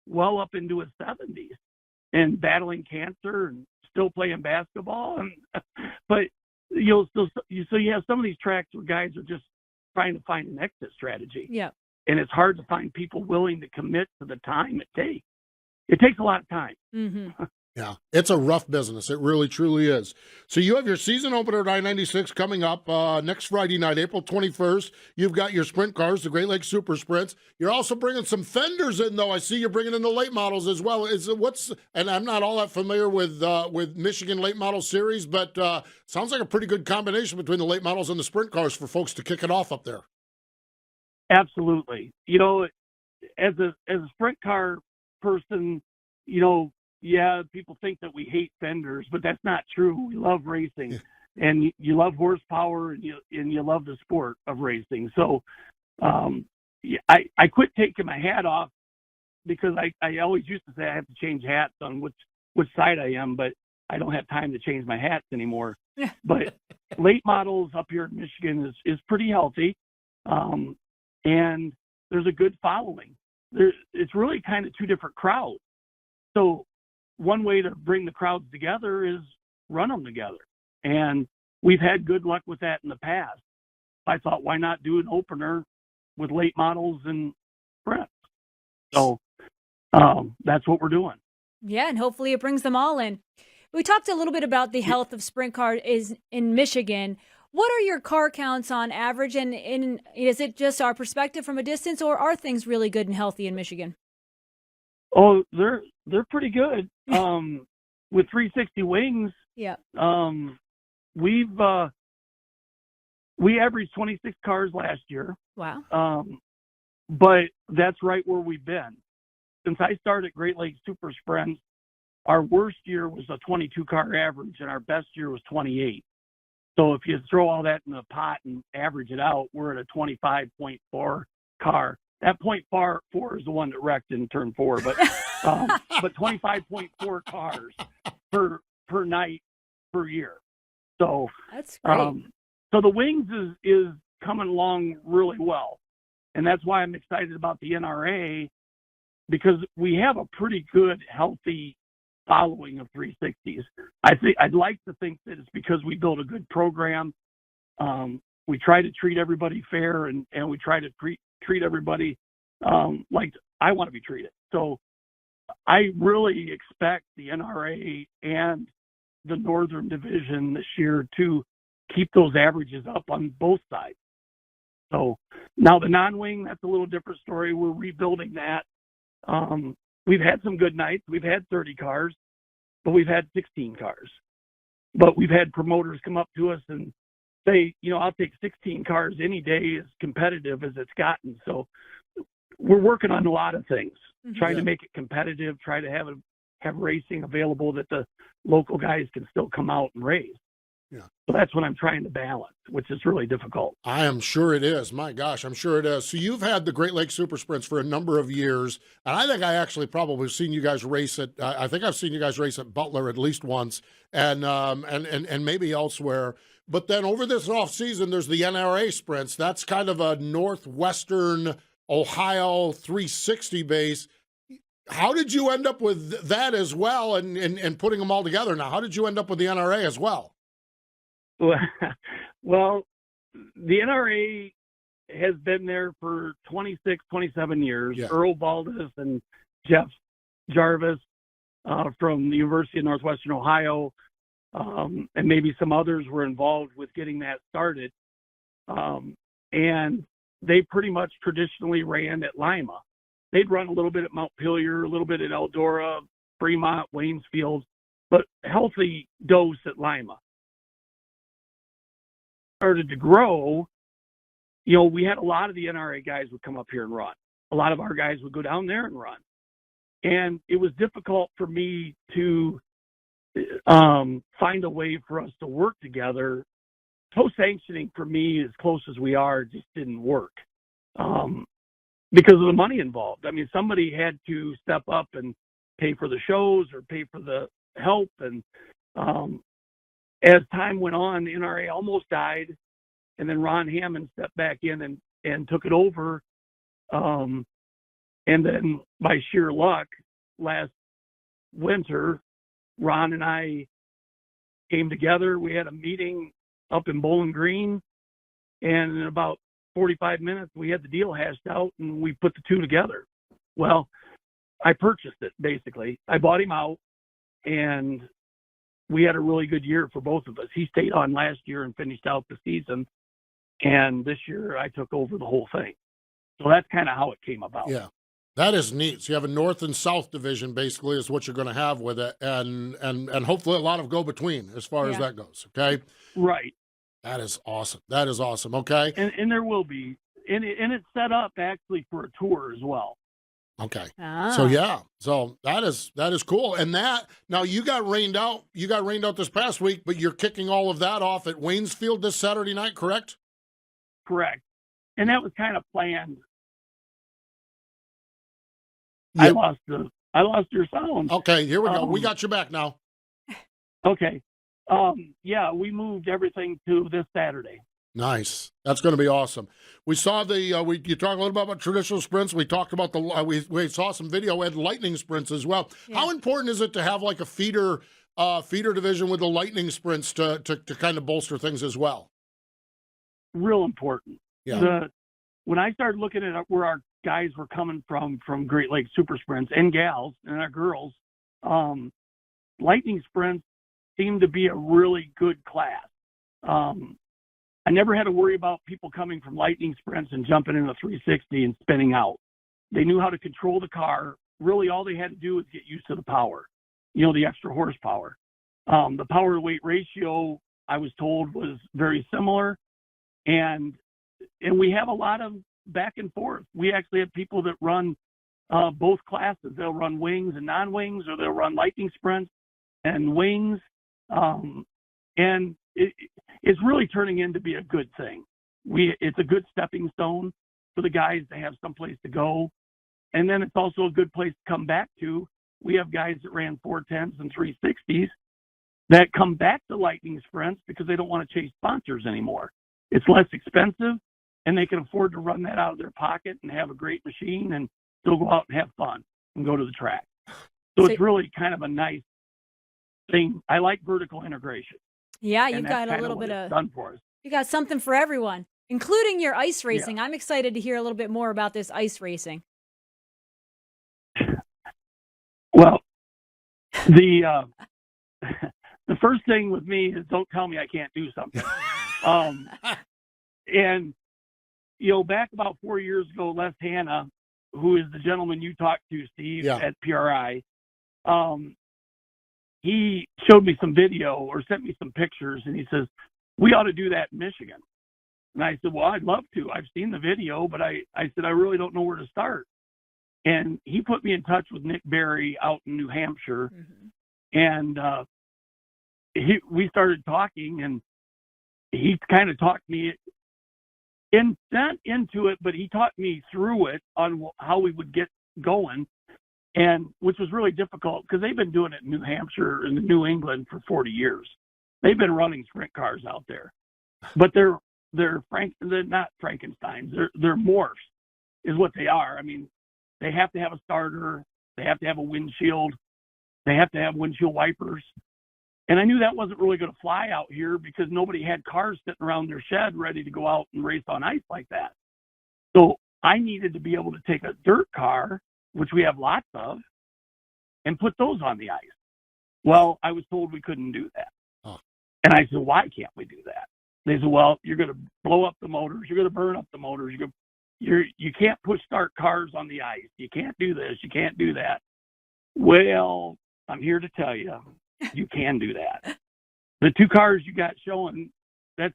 Speaker 11: well up into his 70s and battling cancer and still playing basketball. But you know, so you have some of these tracks where guys are just trying to find an exit strategy.
Speaker 7: Yeah.
Speaker 11: And it's hard to find people willing to commit to the time it takes. It takes a lot of time.
Speaker 6: Yeah, it's a rough business. It really, truly is. So you have your season opener at I-96 coming up next Friday night, April 21st. You've got your sprint cars, the Great Lakes Super Sprints. You're also bringing some fenders in, though. I see you're bringing in the late models as well. And I'm not all that familiar with Michigan Late Model Series, but sounds like a pretty good combination between the late models and the sprint cars for folks to kick it off up there.
Speaker 11: Absolutely. You know, as a sprint car person, you know, yeah, people think that we hate fenders, but that's not true. We love racing, and you love horsepower, and you love the sport of racing. So, I quit taking my hat off because I always used to say I have to change hats on which side I am, but I don't have time to change my hats anymore. But late models up here in Michigan is pretty healthy, and there's a good following. It's really kind of two different crowds. So one way to bring the crowds together is run them together. And we've had good luck with that in the past. I thought, why not do an opener with late models and sprints? So that's what we're doing.
Speaker 7: Yeah, and hopefully it brings them all in. We talked a little bit about the health of sprint cars in Michigan. What are your car counts on average? And is it just our perspective from a distance, or are things really good and healthy in Michigan?
Speaker 11: Oh, they're pretty good. With 360 wings, we averaged 26 cars last year.
Speaker 7: Wow.
Speaker 11: But that's right where we've been. Since I started Great Lakes Super Sprints, our worst year was a 22 car average, and our best year was 28. So if you throw all that in a pot and average it out, we're at a 25.4 car. That 0.4 is the one that wrecked in turn 4, but 25.4 cars per night per year. So
Speaker 7: that's great.
Speaker 11: So the wings is coming along really well, and that's why I'm excited about the NRA, because we have a pretty good, healthy following of 360s. I'd like to think that it's because we built a good program. We try to treat everybody fair, and we try to treat everybody like I want to be treated. So I really expect the NRA and the Northern Division this year to keep those averages up on both sides. So now the non-wing, that's a little different story. We're rebuilding that. We've had some good nights. We've had 30 cars, but we've had 16 cars. But we've had promoters come up to us and say, I'll take 16 cars any day, as competitive as it's gotten. So we're working on a lot of things, trying to make it competitive, try to have racing available that the local guys can still come out and race.
Speaker 6: Yeah.
Speaker 11: So that's what I'm trying to balance, which is really difficult.
Speaker 6: I am sure it is. My gosh, I'm sure it is. So you've had the Great Lakes Super Sprints for a number of years, and I think I actually probably seen you guys race at. I think I've seen you guys race at Butler at least once, and maybe elsewhere. But then over this off season, there's the NRA Sprints. That's kind of a Northwestern Ohio 360 base. How did you end up with that as well, and putting them all together? Now, how did you end up with the NRA as well?
Speaker 11: Well, the NRA has been there for 26, 27 years.
Speaker 6: Yeah.
Speaker 11: Earl Baldus and Jeff Jarvis from the University of Northwestern Ohio, and maybe some others were involved with getting that started. And they pretty much traditionally ran at Lima. They'd run a little bit at Montpelier, a little bit at Eldora, Fremont, Waynesfield, but healthy dose at Lima. Started to grow, we had a lot of the NRA guys would come up here and run. A lot of our guys would go down there and run. And it was difficult for me to find a way for us to work together. Co-sanctioning for me, as close as we are, just didn't work because of the money involved. I mean, somebody had to step up and pay for the shows or pay for the help. And as time went on, the NRA almost died, and then Ron Hammond stepped back in and took it over. And then by sheer luck, last winter, Ron and I came together. We had a meeting up in Bowling Green, and in about 45 minutes, we had the deal hashed out, and we put the two together. Well, I purchased it, basically. I bought him out, and we had a really good year for both of us. He stayed on last year and finished out the season, and this year I took over the whole thing. So that's kind of how it came about.
Speaker 6: Yeah, that is neat. So you have a North and South division, basically, is what you're going to have with it, and hopefully a lot of go-between as far as that goes, okay?
Speaker 11: Right.
Speaker 6: That is awesome. That is awesome, okay?
Speaker 11: And there will be. And it's set up, actually, for a tour as well.
Speaker 6: Okay.
Speaker 7: Ah.
Speaker 6: So yeah. So that is cool. And that now you got rained out. You got rained out this past week, but you're kicking all of that off at Waynesfield this Saturday night, correct?
Speaker 11: Correct. And that was kind of planned.
Speaker 6: Yep.
Speaker 11: I lost your sound.
Speaker 6: Okay, here we go. We got you back now.
Speaker 11: Okay. Yeah, we moved everything to this Saturday.
Speaker 6: Nice. That's going to be awesome. We saw you talked a little bit about traditional sprints. We talked about we saw some video at lightning sprints as well. Yeah. How important is it to have like a feeder division with the lightning sprints to kind of bolster things as well?
Speaker 11: Real important.
Speaker 6: Yeah.
Speaker 11: When I started looking at where our guys were coming from Great Lakes Super Sprints and gals and our girls, lightning sprints seemed to be a really good class. I never had to worry about people coming from lightning sprints and jumping in a 360 and spinning out. They knew how to control the car. Really, all they had to do was get used to the power, the extra horsepower. The power to weight ratio, I was told, was very similar. And we have a lot of back and forth. We actually have people that run both classes. They'll run wings and non-wings, or they'll run lightning sprints and wings. And it's really turning in to be a good thing. It's a good stepping stone for the guys to have someplace to go. And then it's also a good place to come back to. We have guys that ran 410s and 360s that come back to lightning sprints because they don't want to chase sponsors anymore. It's less expensive, and they can afford to run that out of their pocket and have a great machine and still go out and have fun and go to the track. So it's really kind of a nice thing. I like vertical integration.
Speaker 7: Yeah, you got a little bit of
Speaker 11: done for us.
Speaker 7: You got something for everyone, including your ice racing. Yeah. I'm excited to hear a little bit more about this ice
Speaker 11: Well, the first thing with me is don't tell me I can't do something. And back about 4 years ago, Les Hanna, who is the gentleman you talked to, Steve, at PRI, he showed me some video or sent me some pictures, and he says, we ought to do that in Michigan. And I said, well, I'd love to. I've seen the video, but I said, I really don't know where to start. And he put me in touch with Nick Barry out in New Hampshire. And we started talking, and he kind of talked me into it, but he taught me through it on how we would get going, and which was really difficult because they've been doing it in New Hampshire and New England for 40 years. They've been running sprint cars out there, but they're not Frankensteins. They're morphs, is what they are. I mean, they have to have a starter, they have to have a windshield, they have to have windshield wipers. And I knew that wasn't really going to fly out here because nobody had cars sitting around their shed ready to go out and race on ice like that. So I needed to be able to take a dirt car, which we have lots of, and put those on the ice. Well, I was told we couldn't do that.
Speaker 6: Oh.
Speaker 11: And I said, why can't we do that? They said, well, you're going to blow up the motors. You're going to burn up the motors. You can't push start cars on the ice. You can't do this. You can't do that. Well, I'm here to tell you, you can do that. The two cars you got showing, that's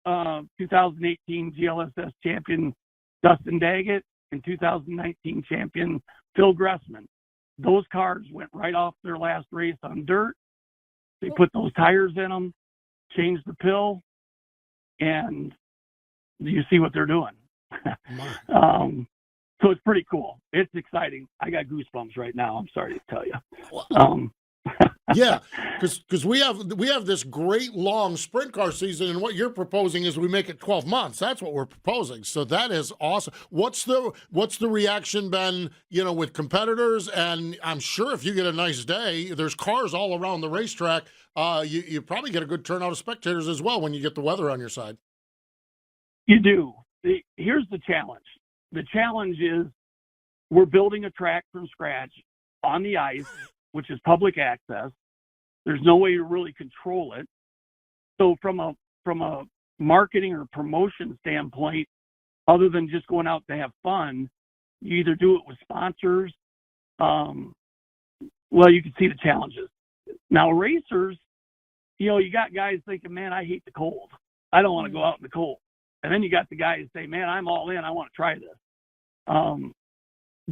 Speaker 11: 2018 GLSS champion Dustin Daggett and 2019 champion Phil Gressman. Those cars went right off their last race on dirt. They put those tires in them, changed the pill, and you see what they're doing. So it's pretty cool. It's exciting. I got goosebumps right now. I'm sorry to tell you.
Speaker 6: Yeah, because we have this great long sprint car season, and what you're proposing is we make it 12 months. That's what we're proposing. So that is awesome. What's the reaction been, with competitors? And I'm sure if you get a nice day, there's cars all around the racetrack. You probably get a good turnout of spectators as well when you get the weather on your side.
Speaker 11: You do. Here's the challenge. The challenge is we're building a track from scratch on the ice, which is public access. There's no way to really control it. So from a marketing or promotion standpoint, other than just going out to have fun, you either do it with sponsors. Well, you can see the challenges. Now, racers, you got guys thinking, man, I hate the cold. I don't want to go out in the cold. And then you got the guys say, man, I'm all in. I want to try this.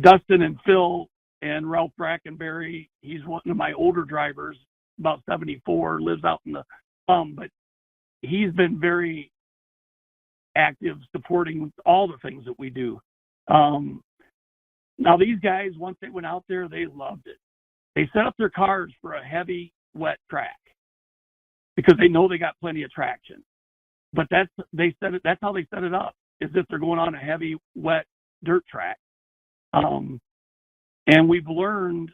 Speaker 11: Dustin and Phil and Ralph Brackenberry, he's one of my older drivers, about 74, lives out in the but he's been very active supporting all the things that we do. Now these guys, once they went out there, they loved it. They set up their cars for a heavy, wet track because they know they got plenty of traction. But that's how they set it up, is that they're going on a heavy, wet dirt track. And we've learned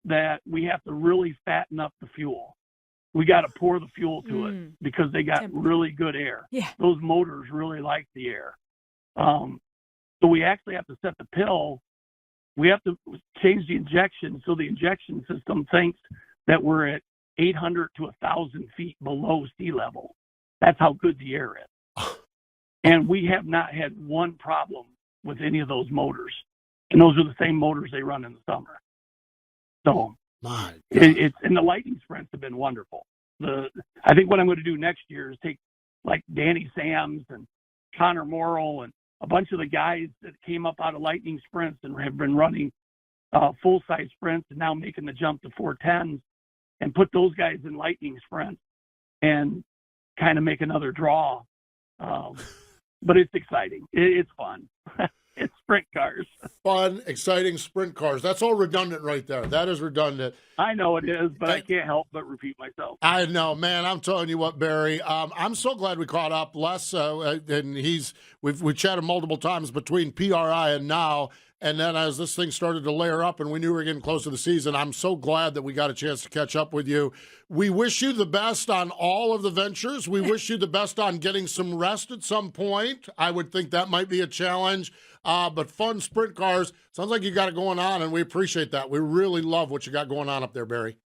Speaker 11: that we have to really fatten up the fuel. We got to pour the fuel to it because they got really good air.
Speaker 7: Yeah.
Speaker 11: Those motors really like the air. So we actually have to set the pill. We have to change the injection so the injection system thinks that we're at 800 to 1,000 feet below sea level. That's how good the air is. And we have not had one problem with any of those motors. And those are the same motors they run in the summer. So and the lightning sprints have been wonderful. I think what I'm going to do next year is take like Danny Sams and Connor Morrill and a bunch of the guys that came up out of lightning sprints and have been running full-size sprints and now making the jump to 410s and put those guys in lightning sprints and kind of make another draw. But it's exciting. It's fun. It's sprint cars.
Speaker 6: Fun, exciting sprint cars. That's all redundant right there. That is redundant.
Speaker 11: I know it is, but I can't help but repeat myself.
Speaker 6: I know, man. I'm telling you what, Barry. I'm so glad we caught up. Les, and we've chatted multiple times between PRI and now. And then as this thing started to layer up and we knew we were getting close to the season, I'm so glad that we got a chance to catch up with you. We wish you the best on all of the ventures. We wish you the best on getting some rest at some point. I would think that might be a challenge. But fun sprint cars. Sounds like you got it going on, and we appreciate that. We really love what you got going on up there, Barry.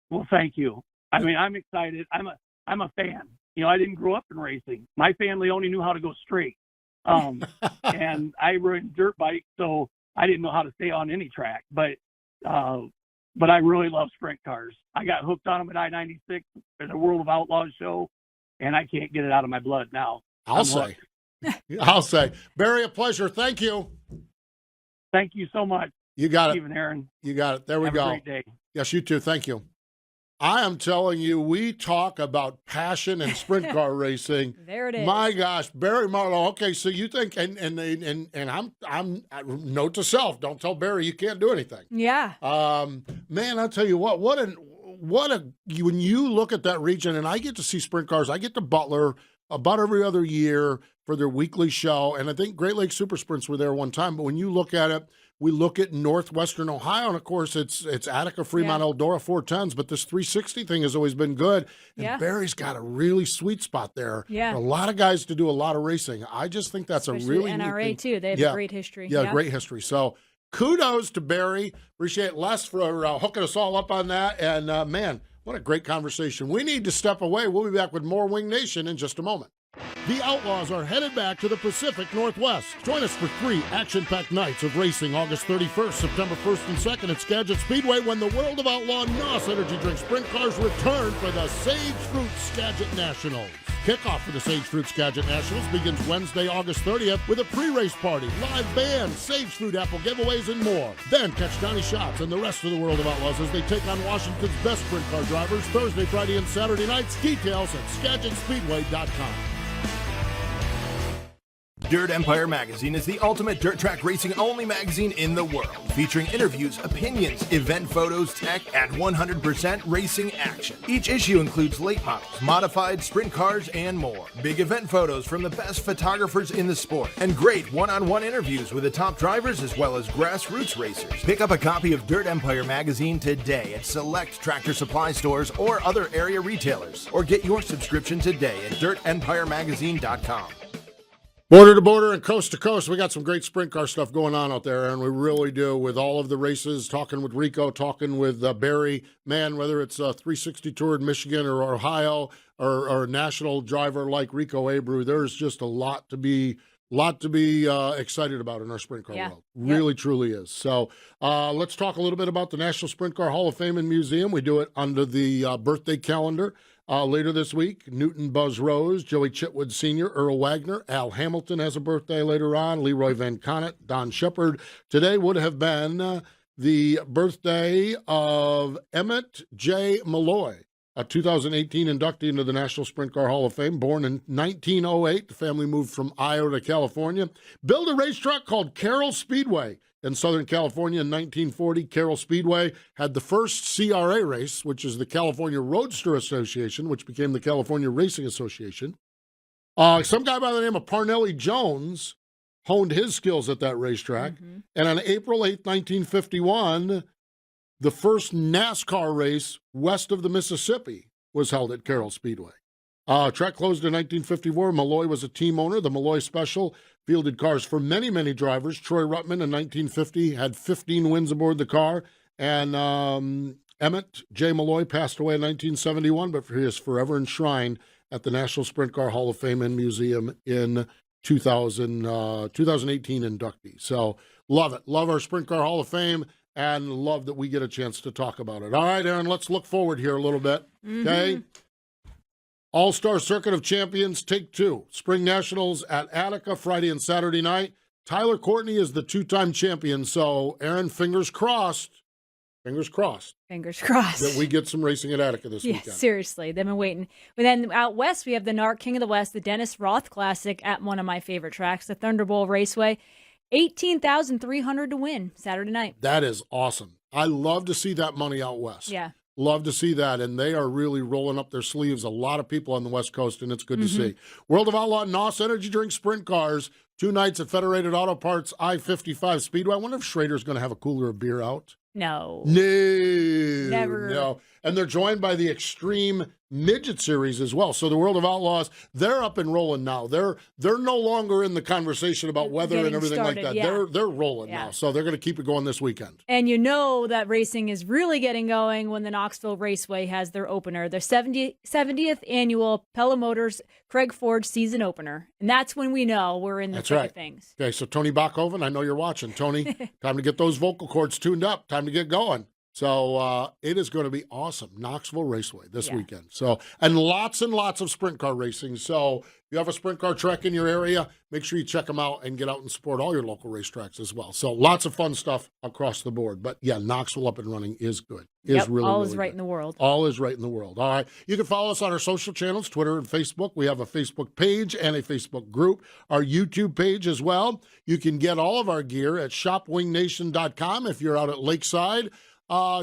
Speaker 11: Well, thank you. I mean, I'm excited. I'm a fan. I didn't grow up in racing. My family only knew how to go straight. And I rode dirt bike, so I didn't know how to stay on any track. But I really love sprint cars. I got hooked on them at I-96 at the World of Outlaws show. and I can't get it out of my blood now.
Speaker 6: I'll say. Barry, a pleasure. Thank you.
Speaker 11: Thank you so much.
Speaker 6: You got it.
Speaker 11: Stephen, Erin.
Speaker 6: You got it. There we
Speaker 11: Have
Speaker 6: go.
Speaker 11: a great day.
Speaker 6: Yes, you too. Thank you. I am telling you, we talk about passion and sprint car racing.
Speaker 7: There it is.
Speaker 6: My gosh, Barry Marlow. Okay, so you think, and I'm note to self: don't tell Barry you can't do anything.
Speaker 7: Yeah.
Speaker 6: Man, I'll tell you what when you look at that region, and I get to see sprint cars. I get to Butler about every other year for their weekly show, and I think Great Lakes Super Sprints were there one time. But when you look at it, we look at northwestern Ohio, and of course it's Attica, Fremont, Eldora 410s, but this 360 thing has always been good. And Barry's got a really sweet spot there.
Speaker 7: Yeah.
Speaker 6: A lot of guys to do a lot of racing. I just think that's
Speaker 7: Especially
Speaker 6: a really
Speaker 7: NRA
Speaker 6: neat thing.
Speaker 7: too. They have a great history.
Speaker 6: Yeah, great history. So kudos to Barry. Appreciate Les for hooking us all up on that. And man, what a great conversation. We need to step away. We'll be back with more Wing Nation in just a moment. The Outlaws are headed back to the Pacific Northwest. Join us for 3 action-packed nights of racing August 31st, September 1st, and 2nd at Skagit Speedway when the World of Outlaw NOS Energy Drink Sprint Cars return for the Sage Fruit Skagit Nationals. Kickoff for the Sage Fruit Skagit Nationals begins Wednesday, August 30th with a pre-race party, live band, Sage Fruit apple giveaways, and more. Then catch Donnie Schatz and the rest of the World of Outlaws as they take on Washington's best sprint car drivers Thursday, Friday, and Saturday nights. Details at SkagitSpeedway.com.
Speaker 8: Dirt Empire Magazine is the ultimate dirt track racing only magazine in the world, featuring interviews, opinions, event photos, tech, and 100% racing action. Each issue includes late models, modified sprint cars, and more. Big event photos from the best photographers in the sport, and great one-on-one interviews with the top drivers as well as grassroots racers. Pick up a copy of Dirt Empire Magazine today at select Tractor Supply stores or other area retailers, or get your subscription today at dirtempiremagazine.com.
Speaker 6: Border to border and coast to coast, we got some great sprint car stuff going on out there, and we really do, with all of the races, talking with Rico, talking with Barry. Man, whether it's a 360 Tour in Michigan or Ohio or a national driver like Rico Abreu, there's just a lot to be excited about in our sprint car world. Really, truly is. So let's talk a little bit about the National Sprint Car Hall of Fame and Museum. We do it under the birthday calendar. Later this week, Newton Buzz Rose, Joey Chitwood Sr., Earl Wagner, Al Hamilton has a birthday later on, Leroy Van Connet, Don Shepard. Today would have been the birthday of Emmett J. Malloy, a 2018 inductee into the National Sprint Car Hall of Fame, born in 1908. The family moved from Iowa to California. Built a racetrack called Carroll Speedway in Southern California in 1940. Carroll Speedway had the first CRA race, which is the California Roadster Association, which became the California Racing Association. Some guy by the name of Parnelli Jones honed his skills at that racetrack. Mm-hmm. And on April 8, 1951, the first NASCAR race west of the Mississippi was held at Carroll Speedway. Track closed in 1954. Malloy was a team owner. The Malloy Special fielded cars for many, many drivers. Troy Ruttman in 1950 had 15 wins aboard the car. And Emmett J. Malloy passed away in 1971, but he is forever enshrined at the National Sprint Car Hall of Fame and Museum in 2018 inductee. So love it. Love our Sprint Car Hall of Fame, and love that we get a chance to talk about it. All right, Erin, let's look forward here a little bit, okay? Mm-hmm. All-Star Circuit of Champions, Take 2. Spring Nationals at Attica, Friday and Saturday night. Tyler Courtney is the 2-time champion, so Erin, fingers crossed. Fingers crossed.
Speaker 7: Fingers crossed.
Speaker 6: That we get some racing at Attica this weekend.
Speaker 7: Seriously. They've been waiting. But then out west, we have the NARC King of the West, the Dennis Roth Classic at one of my favorite tracks, the Thunderbolt Raceway. $18,300 to win Saturday night.
Speaker 6: That is awesome. I love to see that money out west.
Speaker 7: Yeah.
Speaker 6: Love to see that, and they are really rolling up their sleeves. A lot of people on the West Coast, and it's good to see. World of Outlaw NOS Energy Drink Sprint Cars, 2 nights at Federated Auto Parts I-55 Speedway. I wonder if Schrader's going to have a cooler of beer out.
Speaker 7: No.
Speaker 6: Never. No. And they're joined by the Extreme Midget Series as well. So the World of Outlaws, they're up and rolling now. They're no longer in the conversation about weather and everything like that.
Speaker 7: Yeah.
Speaker 6: They're rolling now. So they're going to keep it going this weekend.
Speaker 7: And you know that racing is really getting going when the Knoxville Raceway has their opener, their 70th annual Pella Motors Craig Ford season opener. And that's when we know we're in the thick of things.
Speaker 6: Okay, so Tony Bachhoven, I know you're watching. Tony, time to get those vocal cords tuned up. Time to get going. So it is going to be awesome. Knoxville Raceway this weekend. So, and lots of sprint car racing. So if you have a sprint car track in your area, make sure you check them out and get out and support all your local racetracks as well. So lots of fun stuff across the board. But yeah, Knoxville up and running is good.
Speaker 7: All is right in the world.
Speaker 6: All is right in the world. All right. You can follow us on our social channels, Twitter and Facebook. We have a Facebook page and a Facebook group. Our YouTube page as well. You can get all of our gear at shopwingnation.com if you're out at Lakeside.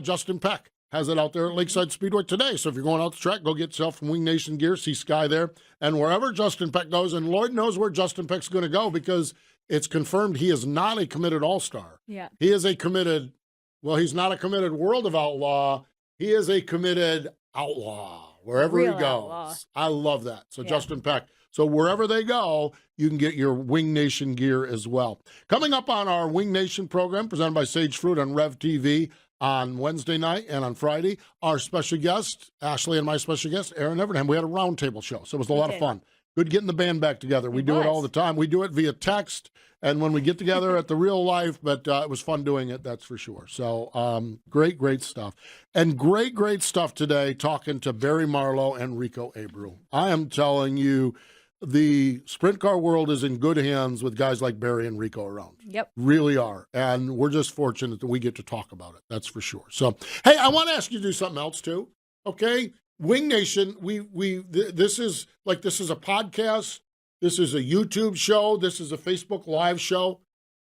Speaker 6: Justin Peck has it out there at Lakeside Speedway today. So if you're going out the track, go get yourself some Wing Nation gear, see Sky there. And wherever Justin Peck goes, and Lord knows where Justin Peck's going to go because it's confirmed he is not a committed all-star.
Speaker 7: Yeah.
Speaker 6: He is a committed, well, he's not a committed World of Outlaw. He is a committed outlaw wherever he goes.
Speaker 7: Outlaw.
Speaker 6: I love that. So Justin Peck. So wherever they go, you can get your Wing Nation gear as well. Coming up on our Wing Nation program presented by Sage Fruit on Rev TV, on Wednesday night and on Friday, our special guest, Ashley, and my special guest, Erin Evernham. We had a roundtable show, so it was a lot of fun. Good getting the band back together. We do it all the time. We do it via text, and when we get together at the real life, but it was fun doing it, that's for sure. So great stuff. And great stuff today talking to Barry Marlow and Rico Abreu. I am telling you, the sprint car world is in good hands with guys like Barry and Rico around.
Speaker 7: Yep.
Speaker 6: Really are. And we're just fortunate that we get to talk about it. That's for sure. So, hey, I want to ask you to do something else too. Okay? Wing Nation, this is a podcast. This is a YouTube show. This is a Facebook Live show.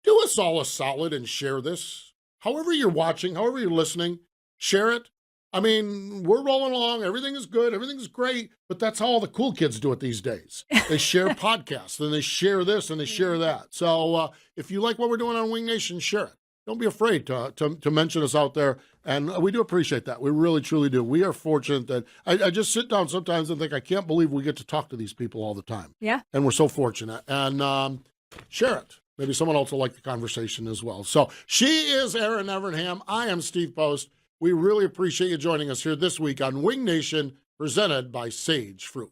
Speaker 6: Do us all a solid and share this. However you're watching, however you're listening, share it. I mean, we're rolling along. Everything is good. Everything's great. But that's how all the cool kids do it these days. They share podcasts, and they share this, and they share that. So if you like what we're doing on Wing Nation, share it. Don't be afraid to mention us out there. And we do appreciate that. We really, truly do. We are fortunate that I just sit down sometimes and think, I can't believe we get to talk to these people all the time.
Speaker 7: Yeah.
Speaker 6: And we're so fortunate. And share it. Maybe someone else will like the conversation as well. So she is Erin Evernham. I am Steve Post. We really appreciate you joining us here this week on Wing Nation, presented by Sage Fruit.